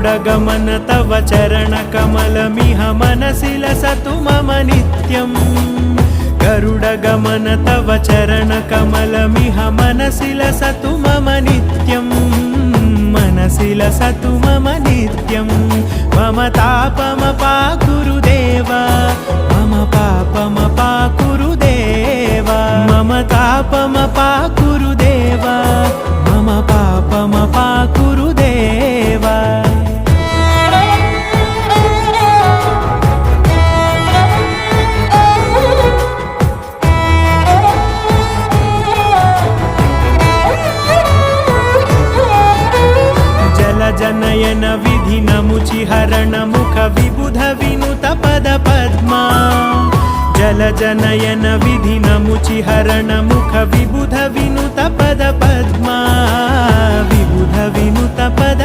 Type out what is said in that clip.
गरुडगमन तव चरणकमलमिह मनसि लसतु मम नित्यम् गरुडगमन तव चरणकमलमिह मनसि लसतु मम नित्यम् मनसि लसतु मम नित्यम् मम तापमपाकुरु देव मम पापमपाकुरु देव मम तापमपाकुरु देव मम पापमपाकुरु देव जनयन विधि नमुचि हरण मुख विबुध विनुत पद पद्मा जल जनयन विधि नमुचि हरण मुख विबुध विनुत पद पद्मा विबुध विनुत पद